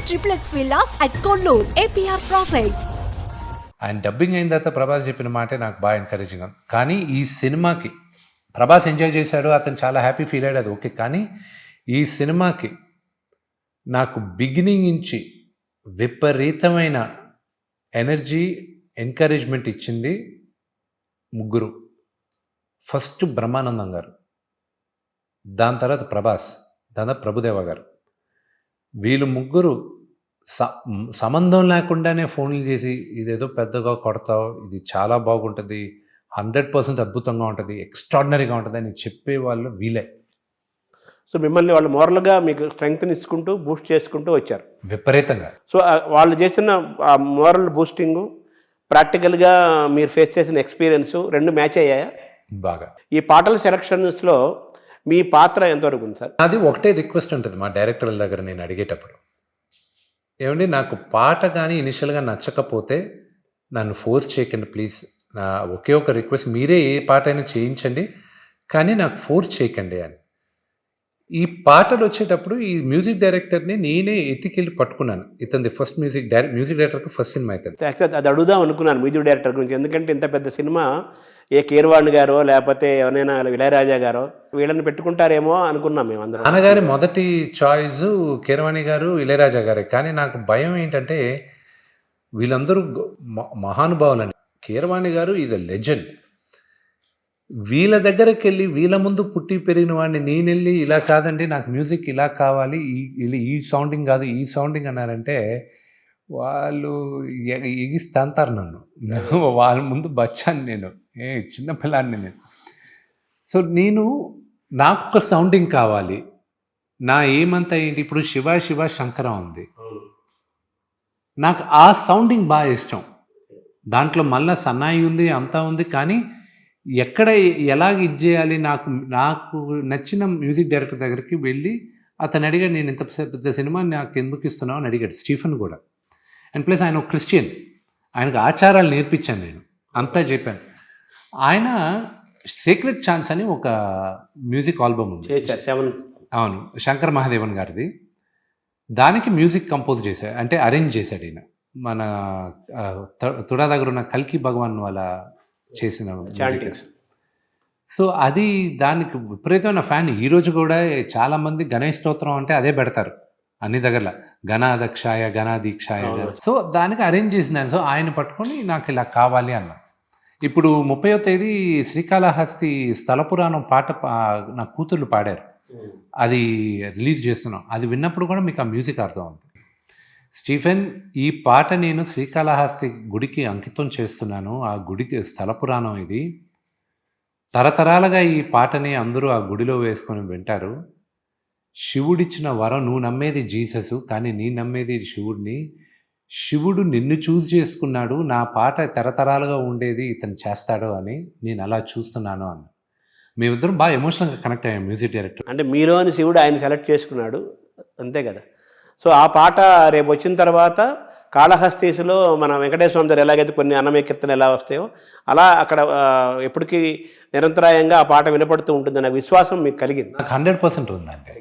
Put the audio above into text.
triplex villas at Kollur, APR Projects. ఆయన dubbing అయిన తర్వాత ప్రభాస్ చెప్పిన మాటే నాకు బాగా ఎంకరేజింగ్ ఉంది. కానీ ఈ సినిమాకి ప్రభాస్ ఎంజాయ్ చేశాడు, అతను చాలా హ్యాపీ ఫీల్ అయ్యాడు, అది ఓకే. కానీ ఈ సినిమాకి నాకు బిగినింగ్ నుంచి విపరీతమైన ఎనర్జీ, ఎంకరేజ్మెంట్ ఇచ్చింది ముగ్గురు. ఫస్ట్ బ్రహ్మానందం గారు, దాని తర్వాత ప్రభాస్, దాని తర్వాత ప్రభుదేవ గారు. వీళ్ళు ముగ్గురు సంబంధం లేకుండానే ఫోన్లు చేసి ఇదేదో పెద్దగా కొడతావు, ఇది చాలా బాగుంటుంది, 100% అద్భుతంగా ఉంటుంది, ఎక్స్ట్రాడినరీగా ఉంటుంది అని చెప్పేవాళ్ళు వీళ్ళే. సో మిమ్మల్ని వాళ్ళు మోరల్గా మీకు స్ట్రెంగ్త్ని ఇచ్చుకుంటూ బూస్ట్ చేసుకుంటూ వచ్చారు విపరీతంగా. సో వాళ్ళు చేసిన ఆ మోరల్ బూస్టింగు, ప్రాక్టికల్గా మీరు ఫేస్ చేసిన ఎక్స్పీరియన్స్ రెండు మ్యాచ్ అయ్యాయా బాగా. ఈ పాటల సెలక్షన్స్లో మీ పాత్ర ఎంతవరకు ఉంది సార్? అది ఒకటే రిక్వెస్ట్ ఉంటుంది మా డైరెక్టర్ల దగ్గర నేను అడిగేటప్పుడు, ఏమండి నాకు పాట కానీ ఇనిషియల్గా నచ్చకపోతే నన్ను ఫోర్స్ చేయకండి ప్లీజ్, నా ఒకే ఒక రిక్వెస్ట్, మీరే ఏ పాట అయినా చేయించండి కానీ నాకు ఫోర్స్ చేయకండి అని. ఈ పాటలు వచ్చేటప్పుడు ఈ మ్యూజిక్ డైరెక్టర్ని నేనే ఎత్తికెళ్ళి పట్టుకున్నాను. ఇతనిది ఫస్ట్ మ్యూజిక్ డైరెక్టర్కి ఫస్ట్ సినిమా అవుతుంది. యాక్చువల్ అది అడుగుదాం అనుకున్నాను మ్యూజిక్ డైరెక్టర్ గురించి, ఎందుకంటే ఇంత పెద్ద సినిమా ఏ కీరవాణి గారో లేకపోతే ఎవరైనా ఇళయరాజా గారో వీళ్ళని పెట్టుకుంటారేమో అనుకున్నాం మేము అందరం. నాన్నగారి మొదటి చాయిస్ కీరవాణి గారు, ఇళయరాజా గారే. కానీ నాకు భయం ఏంటంటే వీళ్ళందరూ మహానుభావులని. కీరవాణి గారు ఈజ్ అ లెజెండ్. వీళ్ళ దగ్గరికి వెళ్ళి వీళ్ళ ముందు పుట్టి పెరిగిన వాడిని నేను వెళ్ళి ఇలా కాదండి నాకు మ్యూజిక్ ఇలా కావాలి, ఈ సౌండింగ్ కాదు ఈ సౌండింగ్ అన్నారంటే వాళ్ళు ఎగిస్తాంతారు నన్ను. వాళ్ళ ముందు బచ్చాను నేను, చిన్నపిల్లాన్ని నేను. సో నాకు ఒక సౌండింగ్ కావాలి, నా ఏమంతా ఏంటి, ఇప్పుడు శివ శంకరం ఉంది, నాకు ఆ సౌండింగ్ బాగా ఇష్టం. దాంట్లో మళ్ళీ సన్నాయి ఉంది అంతా ఉంది, కానీ ఎక్కడ ఎలాగ ఇది చేయాలి, నాకు నచ్చిన మ్యూజిక్ డైరెక్టర్ దగ్గరికి వెళ్ళి అతను అడిగాడు, నేను ఇంత పెద్ద సినిమా నాకు ఎందుకు ఇస్తున్నావు అని అడిగాడు. స్టీఫెన్ కూడా. అండ్ ప్లస్ ఆయన ఒక క్రిస్టియన్, ఆయనకు ఆచారాలు నేర్పించాను నేను, అంతా చెప్పాను. ఆయన సీక్రెట్ ఛాన్స్ అని ఒక మ్యూజిక్ ఆల్బమ్ ఉంది, అవును, శంకర్ మహాదేవన్ గారిది. దానికి మ్యూజిక్ కంపోజ్ చేశాడు, అంటే అరేంజ్ చేశాడు ఈయన. మన తుడా దగ్గర ఉన్న కల్కి భగవాన్ వాళ్ళ చేసిన. సో అది దానికి విపరీతమైన ఫ్యాన్. ఈరోజు కూడా చాలామంది గణేష్ స్తోత్రం అంటే అదే పెడతారు అన్ని దగ్గర, గణాదక్షాయ గణాదీక్షాయ. సో దానికి అరేంజ్ చేసింది. సో ఆయన పట్టుకొని నాకు ఇలా కావాలి అన్న. ఇప్పుడు 30వ తేదీ శ్రీకాళహస్తి స్థల పురాణం పాట నా కూతుర్లు పాడారు, అది రిలీజ్ చేస్తున్నాం. అది విన్నప్పుడు కూడా మీకు ఆ మ్యూజిక్ అర్థం అవుతుంది. స్టీఫెన్, ఈ పాట నేను శ్రీకాళహస్తి గుడికి అంకితం చేస్తున్నాను. ఆ గుడికి స్థల పురాణం ఇది, తరతరాలుగా ఈ పాటని అందరూ ఆ గుడిలో వేసుకొని వింటారు. శివుడిచ్చిన వరం, నువ్వు నమ్మేది జీసస్ కానీ నీ నమ్మేది శివుడిని. శివుడు నిన్ను చూస్ చేసుకున్నాడు, నా పాట తరతరాలుగా ఉండేది ఇతను చేస్తాడు అని నేను అలా చూస్తున్నాను అన్న. మేమిద్దరం బాగా ఎమోషనల్గా కనెక్ట్ అయ్యాం మ్యూజిక్ డైరెక్టర్. అంటే మీరు అని శివుడు ఆయన సెలెక్ట్ చేసుకున్నాడు, అంతే కదా. సో ఆ పాట రేపు వచ్చిన తర్వాత కాళహస్తీసులో మన వెంకటేశ్వర స్వామి దగ్గర ఎలాగైతే కొన్ని అన్నమయ్య కీర్తనలు ఎలా వస్తాయో అలా అక్కడ ఎప్పటికీ నిరంతరాయంగా ఆ పాట వినపడుతూ ఉంటుందన్న విశ్వాసం మీకు కలిగింది? నాకు 100% ఉందండి.